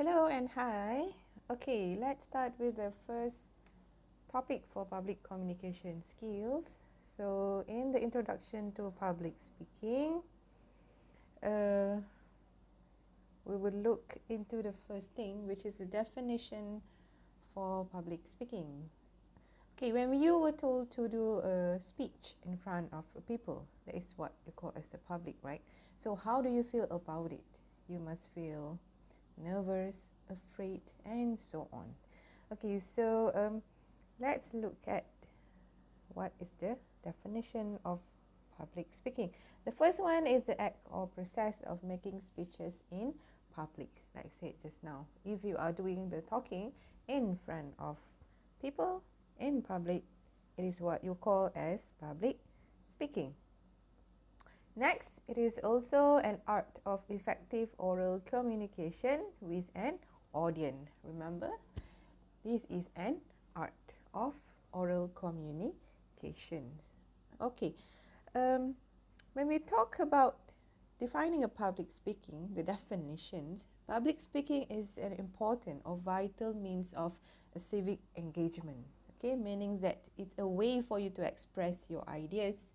Hello and hi. Okay, let's start with the first topic for public communication skills. So, in the introduction to public speaking, we will look into the first thing, which is the definition for public speaking. Okay, when you were told to do a speech in front of people, that is what you call as the public, right? So, how do you feel about it? You must feel nervous, afraid, and so on. Okay, so let's look at what is the definition of public speaking. The first one is the act or process of making speeches in public, like I said just now. If you are doing the talking in front of people in public, it is what you call as public speaking. Next, it is also an art of effective oral communication with an audience. Remember, this is an art of oral communication. Okay, when we talk about defining a public speaking, the definitions, public speaking is an important or vital means of a civic engagement. Okay, meaning that it's a way for you to express your ideas,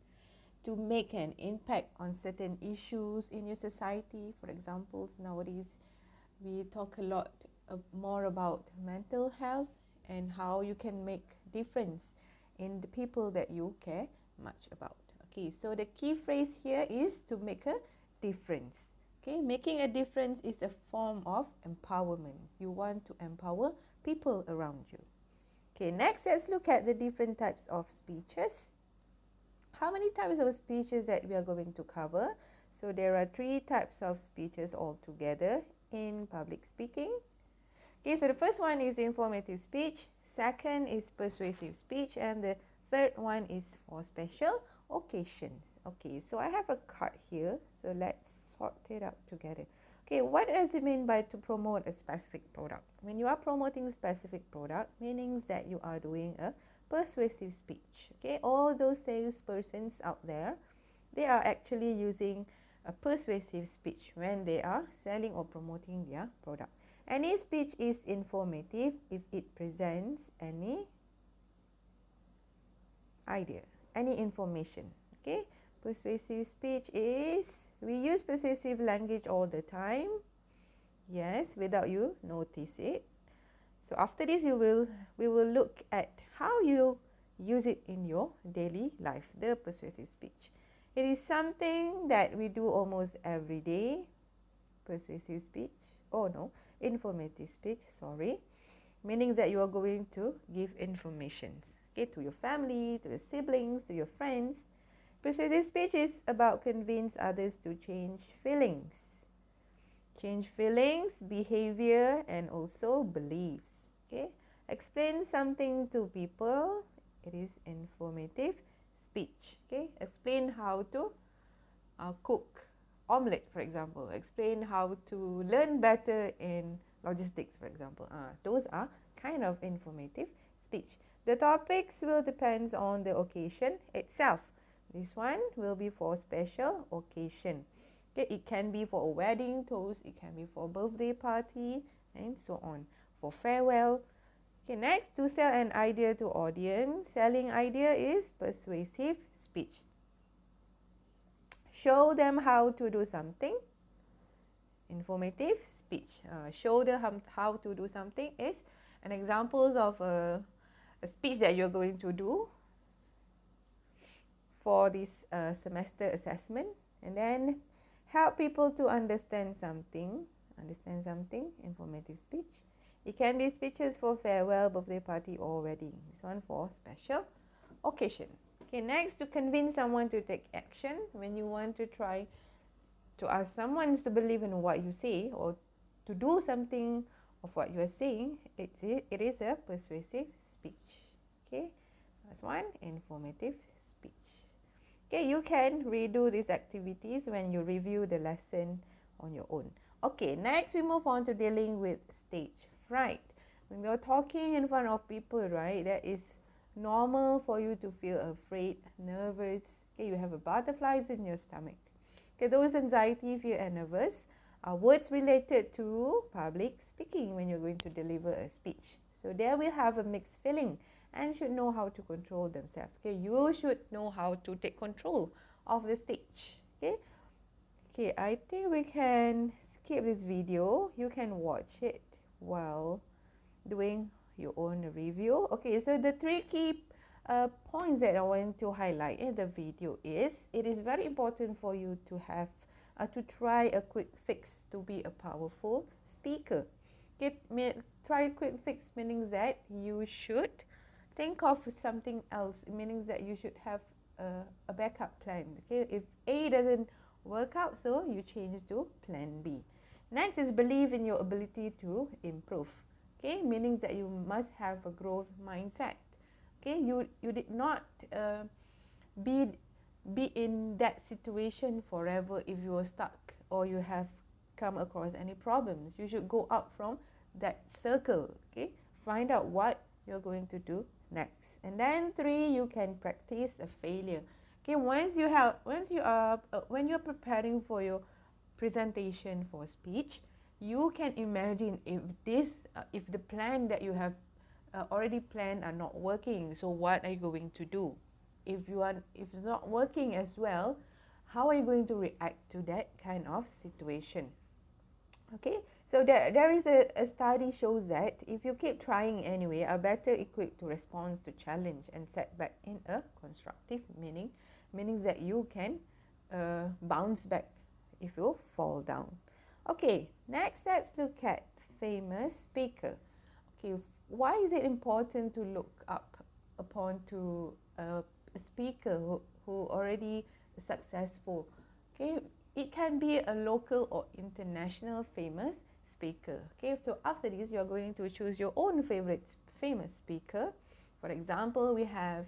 to make an impact on certain issues in your society. For example, nowadays we talk a lot more about mental health and how you can make difference in the people that you care much about. Okay, so the key phrase here is to make a difference. Okay, making a difference is a form of empowerment. You want to empower people around you. Okay, next let's look at the different types of speeches. How many types of speeches that we are going to cover? So there are 3 types of speeches altogether in public speaking. Okay, so the first one is informative speech, second is persuasive speech, and the third one is for special occasions. Okay, so I have a card here, so let's sort it out together. Okay, what does it mean by to promote a specific product? When you are promoting a specific product, meaning that you are doing a persuasive speech. Okay, all those salespersons out there, they are actually using a persuasive speech when they are selling or promoting their product. Any speech is informative if it presents any idea, any information. Okay, persuasive speech is, we use persuasive language all the time. Yes, without you notice it. So after this, we will look at how you use it in your daily life, the persuasive speech. It is something that we do almost every day. Persuasive speech, informative speech, meaning that you are going to give information, okay, to your family, to your siblings, to your friends. Persuasive speech is about convince others to change feelings, behavior, and also beliefs. Okay, explain something to people. It is informative speech. Okay, explain how to cook omelette, for example. Explain how to learn better in logistics, for example. Those are kind of informative speech. The topics will depend on the occasion itself. This one will be for special occasion. Okay, it can be for a wedding toast, it can be for a birthday party, and so on. For farewell. Okay, next, to sell an idea to audience. Selling idea is persuasive speech. Show them how to do something. Informative speech. Show them how to do something is an example of a speech that you're going to do for this semester assessment, and then help people to understand something, informative speech. It can be speeches for farewell, birthday party, or wedding. This one for special occasion. Okay, next, to convince someone to take action. When you want to try to ask someone to believe in what you say or to do something of what you are saying, it is a persuasive speech. Okay, that's one, informative speech. Okay, you can redo these activities when you review the lesson on your own. Okay, next we move on to dealing with stage fright. When you're talking in front of people, right, that is normal for you to feel afraid, nervous. Okay, you have a butterflies in your stomach. Okay, those anxiety, fear, and nervous words related to public speaking when you're going to deliver a speech. So there we have a mixed feeling and should know how to control themselves. Okay, you should know how to take control of the stage. Okay, okay, I think we can skip this video. You can watch it while doing your own review. Okay, so the three key points that I want to highlight in the video is it is very important for you to have to try a quick fix to be a powerful speaker. Okay, try a quick fix meaning that you should think of something else, meaning that you should have a backup plan. Okay, if A doesn't work out, so you change to plan B. Next is believe in your ability to improve. Okay, meaning that you must have a growth mindset. Okay, you did not be in that situation forever if you are stuck or you have come across any problems. You should go out from that circle. Okay, find out what you're going to do next. And then 3, you can practice a failure. Okay, when you're preparing for your presentation for speech, you can imagine if the plan that you have already planned are not working. So what are you going to do? If it's not working as well, how are you going to react to that kind of situation? Okay, so there is a study shows that if you keep trying anyway, are better equipped to respond to challenge and setback in a constructive meaning that you can bounce back if you fall down. Okay, next let's look at famous speaker. Okay, why is it important to look up upon to a speaker who already successful? Okay, it can be a local or international famous speaker. Okay, so after this you are going to choose your own favorite famous speaker. For example, we have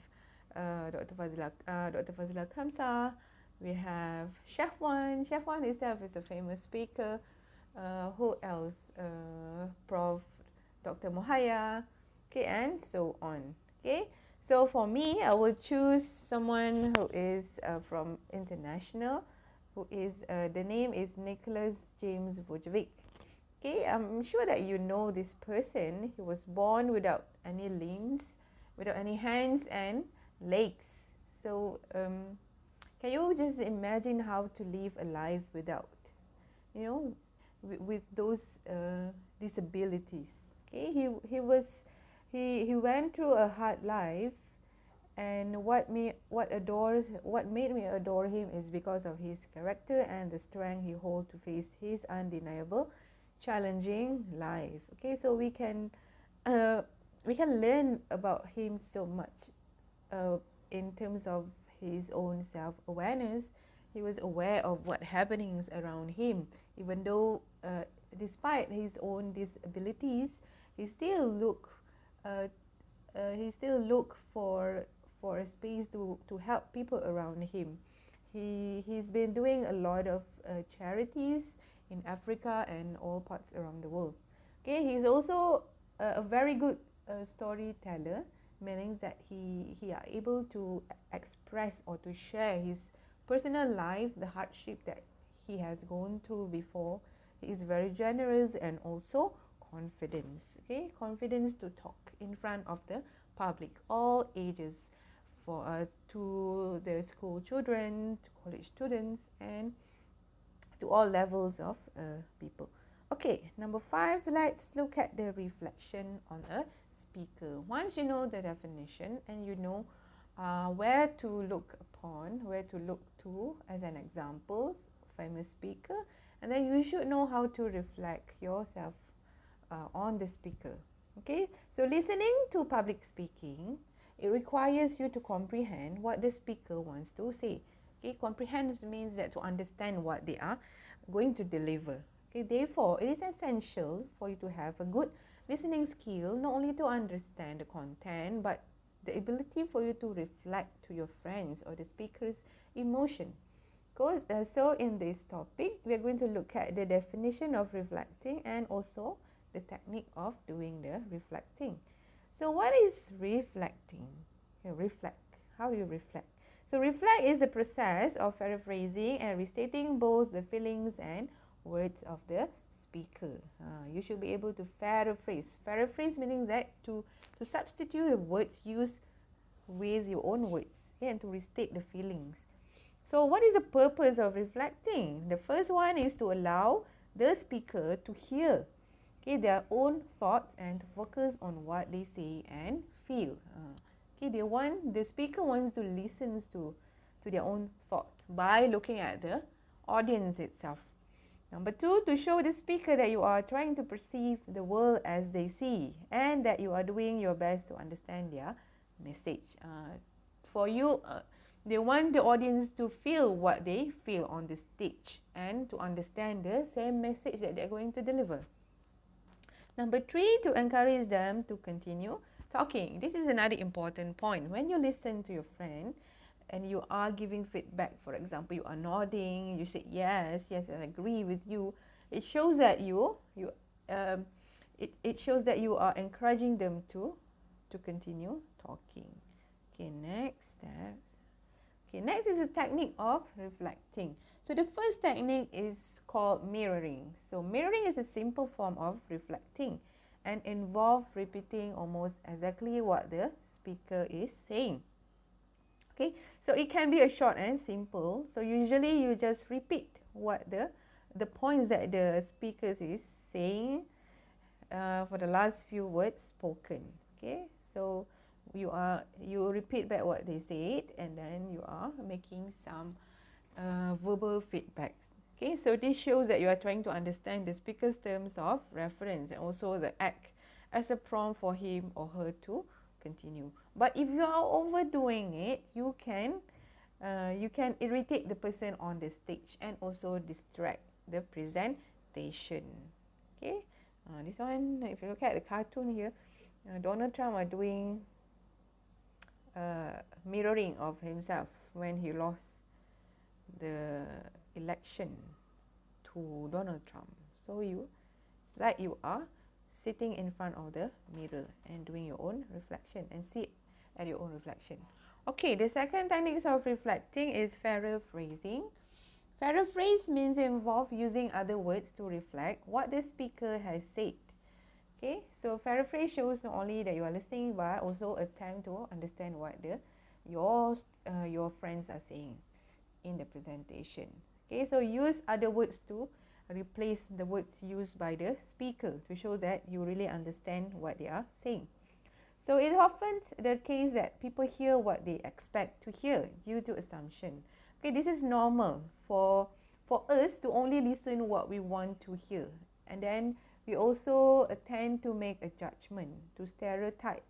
Dr. Fazila Kamsa. We have Chef Wan. Chef Wan itself is a famous speaker. Who else? Prof. Dr. Mohaya. Okay, and so on. Okay, so for me, I will choose someone who is from international, who is the name is Nicholas James Vujovic. Okay, I'm sure that you know this person. He was born without any limbs, without any hands and legs. So can you just imagine how to live a life without, with those disabilities? Okay, he went through a hard life, and what made me adore him is because of his character and the strength he holds to face his undeniable, challenging life. Okay, so we can learn about him so much in terms of his own self-awareness. He was aware of what happenings around him, even though despite his own disabilities, he still look for a space to help people around him. He's been doing a lot of charities in Africa and all parts around the world. Okay, he's also a very good storyteller, meaning that he are able to express or to share his personal life, the hardship that he has gone through before. He is very generous and also confidence. Okay, confidence to talk in front of the public, all ages, for to the school children, to college students, and to all levels of people. Okay, number 5, let's look at the reflection on a speaker. Once you know the definition and you know where to look upon, where to look to as an example, famous speaker, and then you should know how to reflect yourself on the speaker. Okay, so listening to public speaking, it requires you to comprehend what the speaker wants to say. Okay, comprehend means that to understand what they are going to deliver. Okay, therefore, it is essential for you to have a good listening skill, not only to understand the content, but the ability for you to reflect to your friends or the speaker's emotion. So in this topic, we are going to look at the definition of reflecting and also the technique of doing the reflecting. So what is reflecting? Reflect. How do you reflect? So reflect is the process of paraphrasing and restating both the feelings and words of the speaker. You should be able to paraphrase. Paraphrase meaning that to substitute the words used with your own words, okay, and to restate the feelings. So what is the purpose of reflecting? The first one is to allow the speaker to hear, okay, their own thoughts and to focus on what they say and feel. Okay, the speaker wants to listen to their own thoughts by looking at the audience itself. Number two, to show the speaker that you are trying to perceive the world as they see and that you are doing your best to understand their message. For you, they want the audience to feel what they feel on the stage and to understand the same message that they're going to deliver. Number three, to encourage them to continue talking. This is another important point. When you listen to your friend and you are giving feedback, for example, you are nodding, you say yes, I agree with you. It shows that it shows that you are encouraging them to continue talking. Okay, next steps. Okay, next is the technique of reflecting. So the first technique is called mirroring. So mirroring is a simple form of reflecting and involves repeating almost exactly what the speaker is saying. Okay, so it can be a short and simple. So usually you just repeat what the points that the speaker is saying for the last few words spoken. Okay, so you repeat back what they said and then you are making some verbal feedbacks. Okay, so this shows that you are trying to understand the speaker's terms of reference and also the act as a prompt for him or her to continue. But if you are overdoing it, you can irritate the person on the stage and also distract the presentation. Okay, this one, if you look at the cartoon here, Donald Trump are doing mirroring of himself when he lost the election to Donald Trump. So it's like you are sitting in front of the mirror and doing your own reflection and see at your own reflection. Okay, the second technique of reflecting is paraphrasing. Paraphrase means involve using other words to reflect what the speaker has said. Okay, so paraphrase shows not only that you are listening but also attempt to understand what your friends are saying in the presentation. Okay, so use other words to replace the words used by the speaker to show that you really understand what they are saying. So it's often the case that people hear what they expect to hear due to assumption. Okay, this is normal for us to only listen what we want to hear, and then we also tend to make a judgment, to stereotype,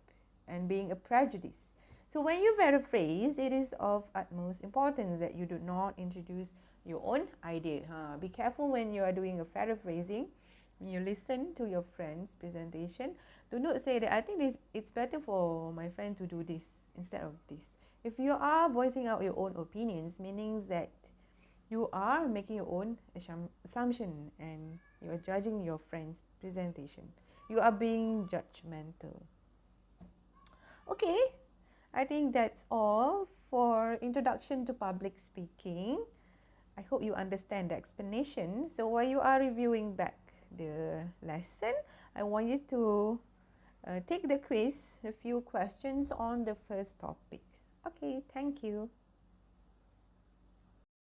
and being a prejudice. So when you paraphrase, it is of utmost importance that you do not introduce your own idea. Be careful when you are doing a paraphrasing. When you listen to your friend's presentation, do not say that I think it's better for my friend to do this instead of this. If you are voicing out your own opinions, meaning that you are making your own assumption and you are judging your friend's presentation. You are being judgmental. Okay, I think that's all for introduction to public speaking. I hope you understand the explanation. So while you are reviewing back the lesson, I want you to take the quiz, a few questions on the first topic. Okay, thank you.